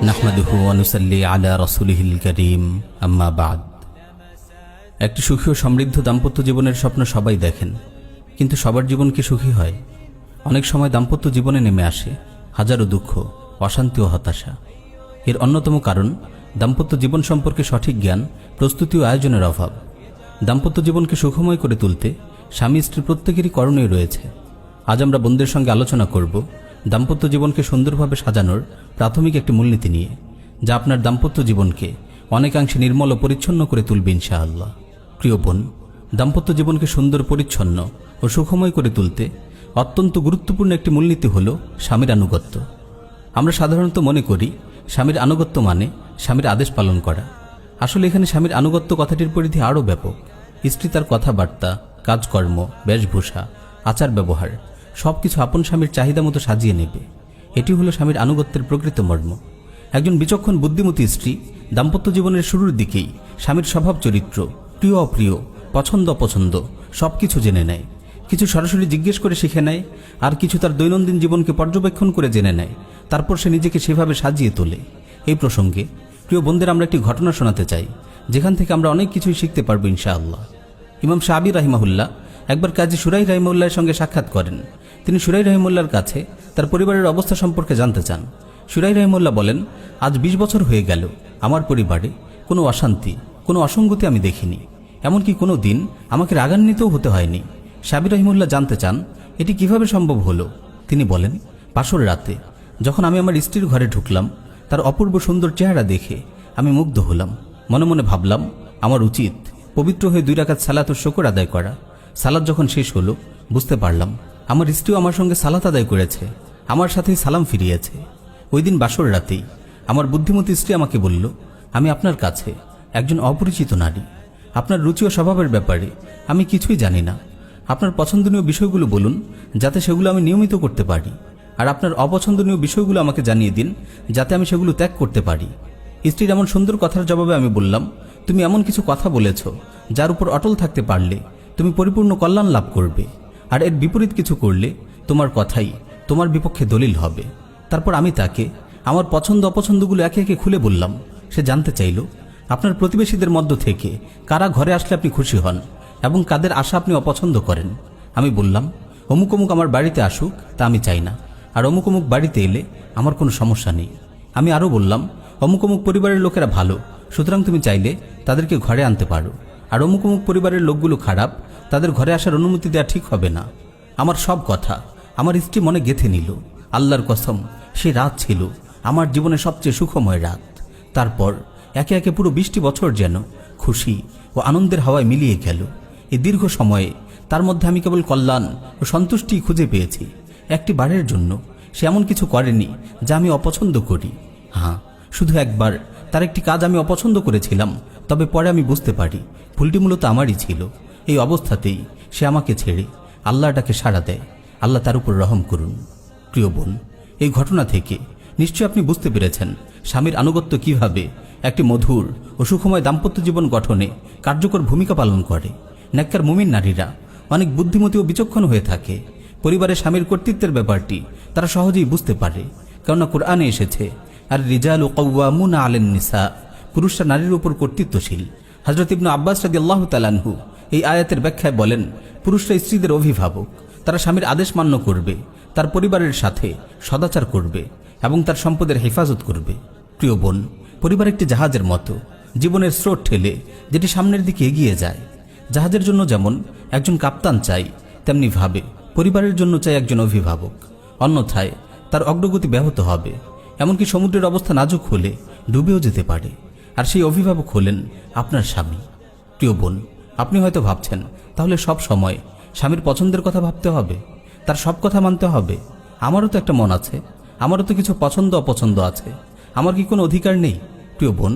নাহমাদুহু ওয়া নুসাল্লি আলা রাসূলিহিল কারীম, আম্মা বা'দ। একটি সুখী ও সমৃদ্ধ দাম্পত্য জীবনের স্বপ্ন সবাই দেখেন, কিন্তু সবার জীবন কি সুখী হয়? অনেক সময় দাম্পত্য জীবনে নেমে আসে হাজারো দুঃখ, অশান্তি ও হতাশা। এর অন্যতম কারণ দাম্পত্য জীবন সম্পর্কে সঠিক জ্ঞান, প্রস্তুতি ও আয়োজনের অভাব। দাম্পত্য জীবনকে সুখময় করে তুলতে স্বামী স্ত্রী প্রত্যেকেরই করণীয় রয়েছে। আজ আমরা বন্ধুদের সঙ্গে আলোচনা করব দাম্পত্য জীবনকে সুন্দরভাবে সাজানোর প্রাথমিক একটি মূলনীতি নিয়ে, যা আপনার দাম্পত্য জীবনকে অনেকাংশে নির্মল ও পরিচ্ছন্ন করে তুলবে ইনশাআল্লাহ। প্রিয় বোন, দাম্পত্য জীবনকে সুন্দর, পরিচ্ছন্ন ও সুখময় করে তুলতে অত্যন্ত গুরুত্বপূর্ণ একটি মূলনীতি হল স্বামীর আনুগত্য। আমরা সাধারণত মনে করি স্বামীর আনুগত্য মানে স্বামীর আদেশ পালন করা। আসলে এখানে স্বামীর আনুগত্য কথাটির পরিধি আরও ব্যাপক। স্ত্রী তার কথাবার্তা, কাজকর্ম, বেশভূষা, আচার ব্যবহার সবকিছু আপন স্বামীর চাহিদা মতো সাজিয়ে নেবে। এটি হলো স্বামীর আনুগত্যের প্রকৃত মর্ম। একজন বিচক্ষণ, বুদ্ধিমতী স্ত্রী দাম্পত্য জীবনের শুরুর দিকেই স্বামীর স্বভাব চরিত্র, প্রিয় অপ্রিয়, পছন্দ অপছন্দ সবকিছু জেনে নেয়। কিছু সরাসরি জিজ্ঞেস করে শিখে নেয়, আর কিছু তার দৈনন্দিন জীবনকে পর্যবেক্ষণ করে জেনে নেয়। তারপর সে নিজেকে সেভাবে সাজিয়ে তোলে। এই প্রসঙ্গে প্রিয় বোনদের আমরা একটি ঘটনা শোনাতে চাই, যেখান থেকে আমরা অনেক কিছুই শিখতে পারবো ইনশাআল্লাহ। ইমাম শাবি রাহিমাহুল্লাহ একবার কাজী সুরাই রাহিমাহুল্লাহর সঙ্গে সাক্ষাৎ করেন। তিনি সুরাই রাহিমাহুল্লাহর কাছে তার পরিবারের অবস্থা সম্পর্কে জানতে চান। সুরাই রাহিমাহুল্লাহ বলেন, আজ 20 বছর হয়ে গেল আমার পরিবারে কোনো অশান্তি, কোনো অসঙ্গতি আমি দেখিনি। এমনকি কোনো দিন আমাকে রাগান্বিতও হতে হয়নি। শাবি রাহিমাহুল্লাহ জানতে চান, এটি কিভাবে সম্ভব হলো? তিনি বলেন, বাসর রাতে যখন আমি আমার স্ত্রীর ঘরে ঢুকলাম, তার অপূর্ব সুন্দর চেহারা দেখে আমি মুগ্ধ হলাম। মনে মনে ভাবলাম, আমার উচিত পবিত্র হয়ে 2 রাকাত সালাত ও শুকর আদায় করা। সালাত যখন শেষ হলো, বুঝতে পারলাম আমার স্ত্রীও আমার সঙ্গে সালাত আদায় করেছে, আমার সাথেই সালাম ফিরিয়েছে। ওই দিন বাসর রাতেই আমার বুদ্ধিমতী স্ত্রী আমাকে বলল, আমি আপনার কাছে একজন অপরিচিত নারী। আপনার রুচি ও স্বভাবের ব্যাপারে আমি কিছুই জানি না। আপনার পছন্দনীয় বিষয়গুলো বলুন, যাতে সেগুলো আমি নিয়মিত করতে পারি। আর আপনার অপছন্দনীয় বিষয়গুলো আমাকে জানিয়ে দিন, যাতে আমি সেগুলো ত্যাগ করতে পারি। স্ত্রীর এমন সুন্দর কথার জবাবে আমি বললাম, তুমি এমন কিছু কথা বলেছ যার উপর অটল থাকতে পারলে তুমি পরিপূর্ণ কল্যাণ লাভ করবে, আর এর বিপরীত কিছু করলে তোমার কথাই তোমার বিপক্ষে দলিল হবে। তারপর আমি তাকে আমার পছন্দ অপছন্দগুলো একে একে খুলে বললাম। সে জানতে চাইল, আপনার প্রতিবেশীদের মধ্য থেকে কারা ঘরে আসলে আপনি খুশি হন এবং কাদের আশা আপনি অপছন্দ করেন। আমি বললাম, অমুক অমুক আমার বাড়িতে আসুক তা আমি চাই না, আর অমুক অমুক বাড়িতে এলে আমার কোনো সমস্যা নেই। আমি আরও বললাম, অমুক অমুক পরিবারের লোকেরা ভালো, সুতরাং তুমি চাইলে তাদেরকে ঘরে আনতে পারো, আর অমুক অমুক পরিবারের লোকগুলো খারাপ, তাদের ঘরে আসার অনুমতি দেওয়া ঠিক হবে না। আমার সব কথা আমার স্ত্রী মনে গেঁথে নিল। আল্লাহর কসম, সে রাত ছিল আমার জীবনে সবচেয়ে সুখময় রাত। তারপর একে একে পুরো 20টি বছর যেন খুশি ও আনন্দের হাওয়ায় মিলিয়ে গেল। এই দীর্ঘ সময়ে তার মধ্যে আমি কেবল কল্যাণ ও সন্তুষ্টি খুঁজে পেয়েছি। একটি বারের জন্য সে এমন কিছু করেনি যা আমি অপছন্দ করি। হ্যাঁ, শুধু একবার তার একটি কাজ আমি অপছন্দ করেছিলাম, তবে পরে আমি বুঝতে পারি ভুলটি মূলত আমারই ছিল। এই অবস্থাতেই সে আমাকে ছেড়ে আল্লাহর ডাকে সাড়া দেয়। আল্লাহ তার উপর রহম করুন। প্রিয় বোন, এই ঘটনা থেকে নিশ্চয়ই আপনি বুঝতে পেরেছেন স্বামীর আনুগত্য কিভাবে একটি মধুর ও সুখময় দাম্পত্য জীবন গঠনে কার্যকর ভূমিকা পালন করে। নেককার মুমিন নারীরা অনেক বুদ্ধিমতী ও বিচক্ষণ হয়ে থাকে। পরিবারের স্বামীর কর্তৃত্বের ব্যাপারটি তারা সহজেই বুঝতে পারে, কেননা কোরআনে এসেছে, আর রিজালু কাওয়ামুনা আলান নিসা, পুরুষরা নারীর উপর কর্তৃত্বশীল। হযরত ইবনে আব্বাস রাদিয়াল্লাহু তাআলা আনহু এই আয়াতের ব্যাখ্যায় বলেন, পুরুষরা স্ত্রীদের অভিভাবক। তারা স্বামীর আদেশ মান্য করবে, তার পরিবারের সাথে সদাচার করবে এবং তার সম্পদের হেফাজত করবে। প্রিয় বোন, পরিবার একটি জাহাজের মতো, জীবনের স্রোত ঠেলে যেটি সামনের দিকে এগিয়ে যায়। জাহাজের জন্য যেমন একজন কাপ্তান চাই, তেমনি ভাবে পরিবারের জন্য চাই একজন অভিভাবক। অন্যথায় তার অগ্রগতি ব্যাহত হবে। এমনকি সমুদ্রের অবস্থা নাজুক হলে ডুবেও যেতে পারে। আর সেই অভিভাবক হলেন আপনার স্বামী। প্রিয় বোন, আপনি হয়তো ভাবছেন, তাহলে সব সময় স্বামীর পছন্দের কথা ভাবতে হবে, তার সব কথা মানতে হবে? আমারও তো একটা মন আছে, আমারও তো কিছু পছন্দ অপছন্দ আছে। আমার কি কোনো অধিকার নেই? প্রিয় বোন,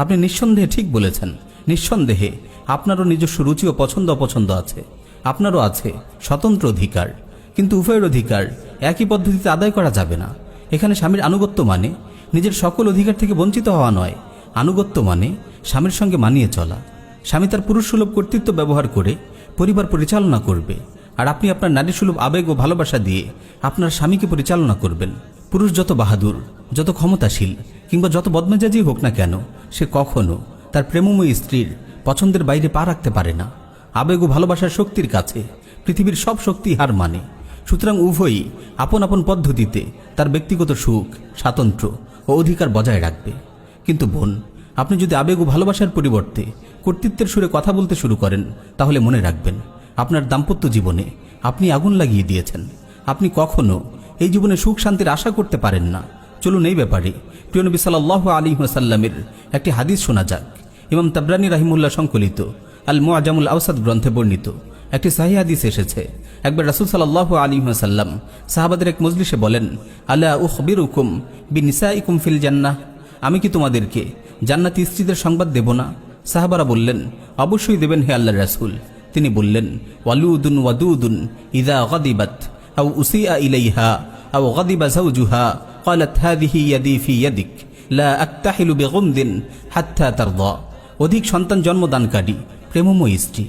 আপনি নিঃসন্দেহে ঠিক বলেছেন। নিঃসন্দেহে আপনারও নিজস্ব রুচি ও পছন্দ অপছন্দ আছে, আপনারও আছে স্বতন্ত্র অধিকার। কিন্তু উভয়ের অধিকার একই পদ্ধতিতে আদায় করা যাবে না। এখানে স্বামীর আনুগত্য মানে নিজের সকল অধিকার থেকে বঞ্চিত হওয়া নয়। আনুগত্য মানে স্বামীর সঙ্গে মানিয়ে চলা। স্বামী তার পুরুষসুলভ কর্তৃত্ব ব্যবহার করে পরিবার পরিচালনা করবে, আর আপনি আপনার নারীসুলভ আবেগ ও ভালোবাসা দিয়ে আপনার স্বামীকে পরিচালনা করবেন। পুরুষ যত বাহাদুর, যত ক্ষমতাশীল কিংবা যত বদমেজাজি হোক না কেন, সে কখনো তার প্রেমময়ী স্ত্রীর পছন্দের বাইরে পা রাখতে পারে না। আবেগ ও ভালোবাসার শক্তির কাছে পৃথিবীর সব শক্তি হার মানে। সুতরাং উভয়ই আপন আপন পদ্ধতিতে তার ব্যক্তিগত সুখ, স্বাতন্ত্র্য ও অধিকার বজায় রাখবে। কিন্তু বোন, আপনি যদি আবেগ ও ভালোবাসার পরিবর্তে কর্তৃত্বের সুরে কথা বলতে শুরু করেন, তাহলে মনে রাখবেন আপনার দাম্পত্য জীবনে আপনি আগুন লাগিয়ে দিয়েছেন। আপনি কখনো এই জীবনে সুখ শান্তির আশা করতে পারেন না। চলুন এই ব্যাপারে প্রিয় নবী সাল্লাল্লাহু আলাইহি ওয়াসাল্লামের একটি হাদিস শোনা যাক। ইমাম তাবরানী রাহিমাহুল্লাহ সংকলিত আল মুআজামুল আওসাত গ্রন্থে বর্ণিত একটি সহিহ হাদিস এসেছে। একবার রাসূল সাল্লাল্লাহু আলাইহি ওয়াসাল্লাম সাহাবাদের এক মজলিসে বলেন, আলা উখবিরুকুম বিনিসাইকুম ফিল জান্নাহ, আমি কি তোমাদেরকে জান্নাতি স্ত্রীদের সংবাদ দেব না? সাহাবারা বললেন, অবশ্যই দেবেন হে আল্লাহর রাসূল। তিনি বললেন, ওয়ালুদুন ওয়াদুদুন ইযা গাদিবাত আও উসিআ ইলাইহা আও গাদিবা যাওজুহা ক্বালাত হাযিহি ইয়াদি ফি ইয়াদিক লা আকতাহিলু বিগুমদিন হাত্তা তারদা। অধিক সন্তান জন্মদানকারী প্রেমময় স্ত্রী,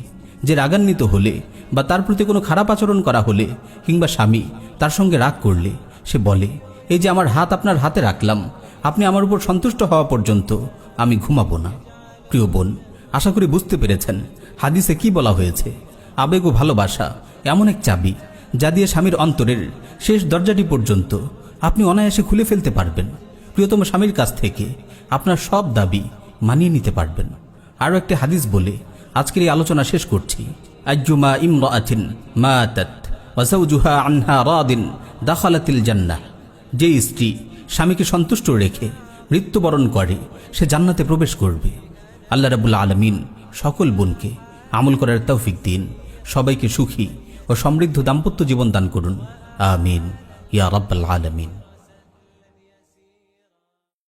যে রাগান্বিত হলে বা তার প্রতি কোনো খারাপ আচরণ করা হলে কিংবা স্বামী তার সঙ্গে রাগ করলে সে বলে, এই যে আমার হাত আপনার হাতে রাখলাম, আপনি আমার উপর সন্তুষ্ট হওয়া পর্যন্ত আমি ঘুমাবো না। প্রিয় বোন, আশা করি বুঝতে পেরেছেন হাদিসে কি বলা হয়েছে। আবেগ ও ভালোবাসা এমন এক চাবি, যা দিয়ে স্বামীর অন্তরের শেষ দরজাটি পর্যন্ত আপনি অনায়াসে খুলে ফেলতে পারবেন। প্রিয়তম স্বামীর কাছ থেকে আপনার সব দাবি মানিয়ে নিতে পারবেন। আরও একটি হাদিস বলে আজকের এই আলোচনা শেষ করছি। আজ্জুমা ইমরাআতিন মাতাত ওয়া যাওজুহা আনহা রাদিন দাখালাতিল জান্নাহ, যে স্ত্রী স্বামীকে সন্তুষ্ট রেখে মৃত্যুবরণ করে সে জান্নাতে প্রবেশ করবে। আল্লাহ রাব্বুল আলামিন সকল বোনকে আমল করার তৌফিক দিন, সবাইকে সুখী ও সমৃদ্ধ দাম্পত্য জীবন দান করুন। আমিন ইয়া রাব্বাল আলামিন।